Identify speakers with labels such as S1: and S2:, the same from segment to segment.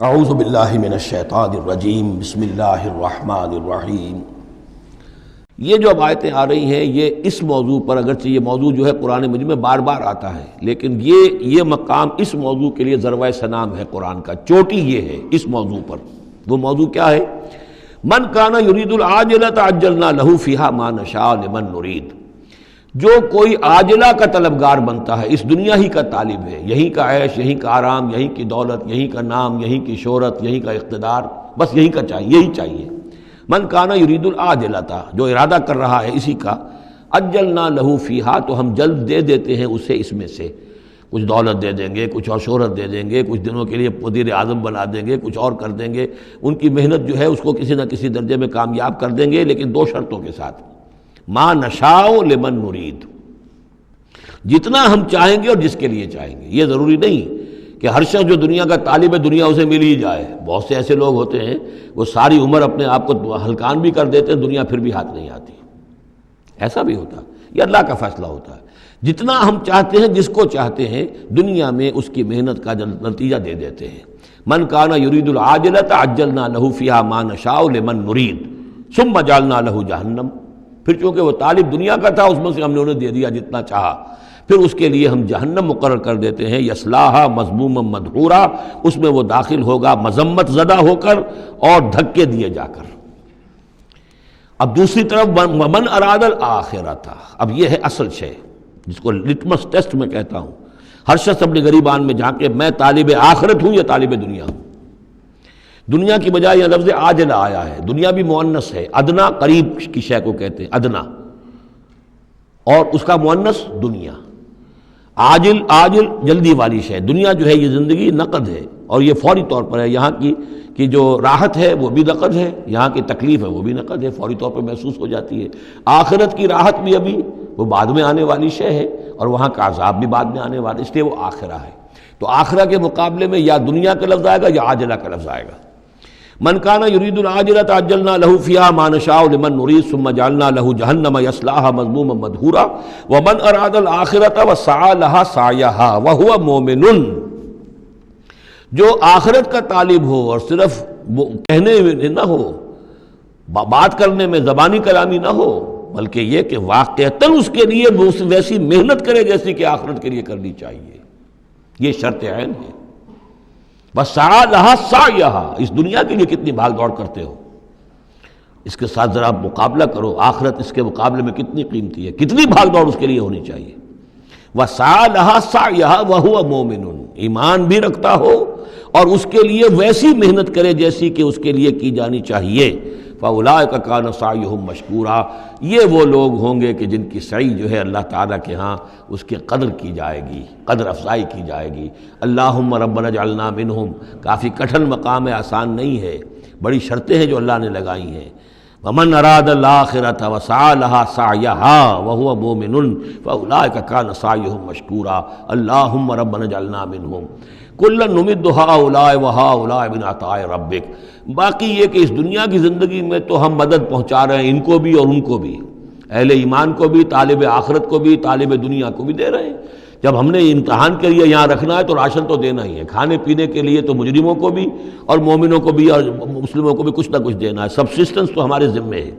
S1: اعوذ باللہ من الشیطان الرجیم بسم اللہ الرحمن الرحیم۔ یہ جو اب آیتیں آ رہی ہیں یہ اس موضوع پر، اگرچہ یہ موضوع جو ہے قرآن مجید میں بار بار آتا ہے، لیکن یہ مقام اس موضوع کے لیے ذروۂ سنام ہے قرآن کا، چوٹی یہ ہے اس موضوع پر۔ وہ موضوع کیا ہے؟ من کان یرید العاجلۃ عجلنا لہ فیہا ما نشاء لمن نرید۔ جو کوئی عاجلہ کا طلبگار بنتا ہے، اس دنیا ہی کا طالب ہے، یہیں کا عیش، یہیں کا آرام، یہیں کی دولت، یہیں کا نام، یہیں کی شہرت، یہیں کا اقتدار، بس یہیں کا چاہیے، یہی چاہیے۔ من کانا یرید العاجلۃ، جو ارادہ کر رہا ہے اسی کا، عجلنا لہ فیہا، تو ہم جلد دے دیتے ہیں اسے اس میں سے، کچھ دولت دے دیں گے، کچھ اور شہرت دے دیں گے، کچھ دنوں کے لیے وزیر اعظم بنا دیں گے، کچھ اور کر دیں گے۔ ان کی محنت جو ہے اس کو کسی نہ کسی درجے میں کامیاب کر دیں گے، لیکن دو شرطوں کے ساتھ۔ ما نشاء لمن نرید، جتنا ہم چاہیں گے اور جس کے لیے چاہیں گے۔ یہ ضروری نہیں کہ ہر شخص جو دنیا کا طالب ہے دنیا اسے مل ہی جائے۔ بہت سے ایسے لوگ ہوتے ہیں وہ ساری عمر اپنے آپ کو ہلکان بھی کر دیتے ہیں، دنیا پھر بھی ہاتھ نہیں آتی۔ ایسا بھی ہوتا ہے، یہ اللہ کا فیصلہ ہوتا ہے۔ جتنا ہم چاہتے ہیں، جس کو چاہتے ہیں، دنیا میں اس کی محنت کا نتیجہ دے دیتے ہیں۔ من کان یرید العاجلۃ عجلنا لہ فیہا ما نشاء لمن نرید ثم جعلنا لہ جہنم۔ پھر چونکہ وہ طالب دنیا کا تھا، اس میں سے ہم نے انہیں دے دیا جتنا چاہا، پھر اس کے لیے ہم جہنم مقرر کر دیتے ہیں، یصلاھا مذموما مدحورا، اس میں وہ داخل ہوگا مذمت زدہ ہو کر اور دھکے دیے جا کر۔ اب دوسری طرف ومن اراد الآخرۃ، اب یہ ہے اصل شے جس کو لٹمس ٹیسٹ میں کہتا ہوں۔ ہر شخص اپنے گریبان میں جھانکے، میں طالب آخرت ہوں یا طالب دنیا ہوں؟ دنیا کی بجائے یہ لفظ عاجلہ آیا ہے، دنیا بھی مؤنث ہے، ادنا قریب کی شے کو کہتے ہیں ادنا، اور اس کا مؤنث دنیا۔ عاجل جلدی والی شے، دنیا جو ہے یہ زندگی نقد ہے اور یہ فوری طور پر ہے، یہاں کی جو راحت ہے وہ بھی نقد ہے، یہاں کی تکلیف ہے وہ بھی نقد ہے، فوری طور پر محسوس ہو جاتی ہے۔ آخرت کی راحت بھی ابھی وہ بعد میں آنے والی شے ہے، اور وہاں کا عذاب بھی بعد میں آنے والا، اس لیے وہ آخرہ ہے۔ تو آخرہ کے مقابلے میں یا دنیا کا لفظ آئے گا یا عاجلہ کا لفظ آئے گا۔ من کان یرید العاجلۃ عجلنا لہ فیہا ما نشاء لمن نرید ثم جعلنا لہ جہنم یصلاھا مذموما مدحورا ومن اراد الآخرۃ وسعی لہا سعیہا وہو مومن۔ جو آخرت کا طالب ہو اور صرف وہ کہنے میں نہ ہو، بات کرنے میں زبانی کلامی نہ ہو، بلکہ یہ کہ واقعتاً اس کے لیے وہ ویسی محنت کرے جیسی کہ آخرت کے لیے کرنی چاہیے، یہ شرط عین ہے۔ وسعی لہا سعیہا، اس دنیا کے لیے کتنی بھاگ دوڑ کرتے ہو، اس کے ساتھ ذرا مقابلہ کرو، آخرت اس کے مقابلے میں کتنی قیمتی ہے، کتنی بھاگ دوڑ اس کے لیے ہونی چاہیے۔ وسعی لہا سعیہا وہو مومن، ایمان بھی رکھتا ہو اور اس کے لیے ویسی محنت کرے جیسی کہ اس کے لیے کی جانی چاہیے۔ فاولئک کان سعیہم مشکورا، یہ وہ لوگ ہوں گے کہ جن کی سعی جو ہے اللہ تعالیٰ کے ہاں اس کی قدر کی جائے گی، قدر افزائی کی جائے گی۔ اللہم ربنا اجعلنا منہم، کافی کٹھن مقام ہے، آسان نہیں ہے، بڑی شرطیں ہیں جو اللہ نے لگائی ہیں۔ ومن اراد الآخرۃ وسعی لہا سعیہا وہو مومن فاولئک کان سعیہم مشکورا اللہم ربنا اجعلنا منہم کلا نمد ہؤلاء وہؤلاء من عطاء ربک۔ باقی یہ کہ اس دنیا کی زندگی میں تو ہم مدد پہنچا رہے ہیں ان کو بھی اور ان کو بھی، اہل ایمان کو بھی، طالب آخرت کو بھی، طالب دنیا کو بھی دے رہے ہیں۔ جب ہم نے امتحان کے لیے یہاں رکھنا ہے تو راشن تو دینا ہی ہے، کھانے پینے کے لیے تو مجرموں کو بھی اور مومنوں کو بھی اور مسلموں کو بھی کچھ نہ کچھ دینا ہے، سبسسٹنس تو ہمارے ذمے ہے۔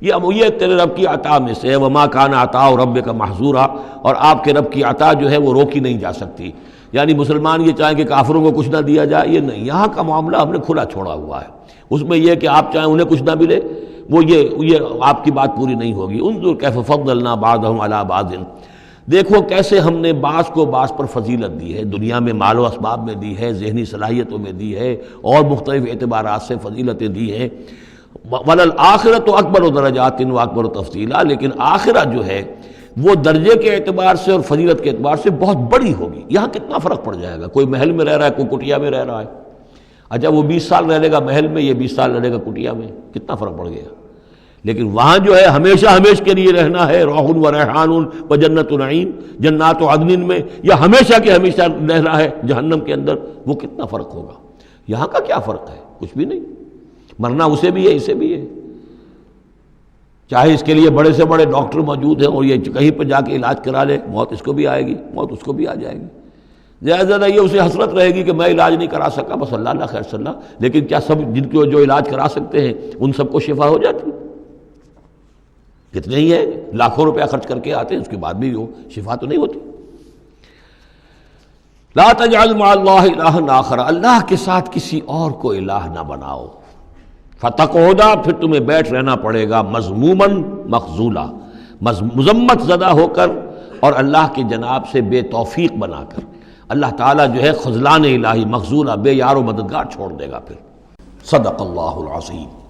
S1: یہ تیرے رب کی عطا میں سے ہے، وما کان عطاء ربک محظورا، اور آپ کے رب کی عطا جو ہے وہ روکی نہیں جا سکتی۔ یعنی مسلمان یہ چاہیں کہ کافروں کو کچھ نہ دیا جائے، یہ نہیں، یہاں کا معاملہ ہم نے کھلا چھوڑا ہوا ہے۔ اس میں یہ کہ آپ چاہیں انہیں کچھ نہ ملے، وہ یہ آپ کی بات پوری نہیں ہوگی۔ انظر کیف فضلنا بعضهم علی بعض، دیکھو کیسے ہم نے بعض کو بعض پر فضیلت دی ہے، دنیا میں مال و اسباب میں دی ہے، ذہنی صلاحیتوں میں دی ہے، اور مختلف اعتبارات سے فضیلتیں دی ہیں۔ وَلَلْآخِرَةُ أَكْبَرُ دَرَجَاتٍ وَأَكْبَرُ تَفْضِيلًا، لیکن آخرت جو ہے وہ درجے کے اعتبار سے اور فضیلت کے اعتبار سے بہت بڑی ہوگی۔ یہاں کتنا فرق پڑ جائے گا، کوئی محل میں رہ رہا ہے، کوئی کٹیا میں رہ رہا ہے۔ اچھا وہ 20 سال رہے گا محل میں، یہ 20 سال رہے گا کٹیا میں، کتنا فرق پڑ گیا۔ لیکن وہاں جو ہے ہمیشہ کے لیے رہنا ہے، روح و ریحان و جنت نعیم، جنات و عدن میں، یا ہمیشہ کے ہمیشہ رہنا ہے جہنم کے اندر، وہ کتنا فرق ہوگا۔ یہاں کا کیا فرق ہے؟ کچھ بھی نہیں، مرنا اسے بھی ہے اسے بھی ہے، چاہے اس کے لیے بڑے سے بڑے ڈاکٹر موجود ہیں اور یہ کہیں پہ جا کے علاج کرا لے، موت اس کو بھی آئے گی، موت اس کو بھی آ جائے گی۔ زیادہ یہ اسے حسرت رہے گی کہ میں علاج نہیں کرا سکا، بس اللہ اللہ خیر صلی اللہ، لیکن کیا سب جن کو جو علاج کرا سکتے ہیں ان سب کو شفا ہو جاتی؟ کتنے ہی ہیں لاکھوں روپیہ خرچ کر کے آتے ہیں، اس کے بعد بھی وہ شفا تو نہیں ہوتی۔ لا تجعل مع اللہ الہا آخر، اللہ کے ساتھ کسی اور کو الہ نہ بناؤ، فتقعد، پھر تمہیں بیٹھ رہنا پڑے گا مذموما مخذولا، مذمت زدہ ہو کر اور اللہ کی جناب سے بے توفیق بنا کر۔ اللہ تعالیٰ جو ہے خذلان الہی، مخذولہ، بے یار و مددگار چھوڑ دے گا پھر۔ صدق اللہ العظیم۔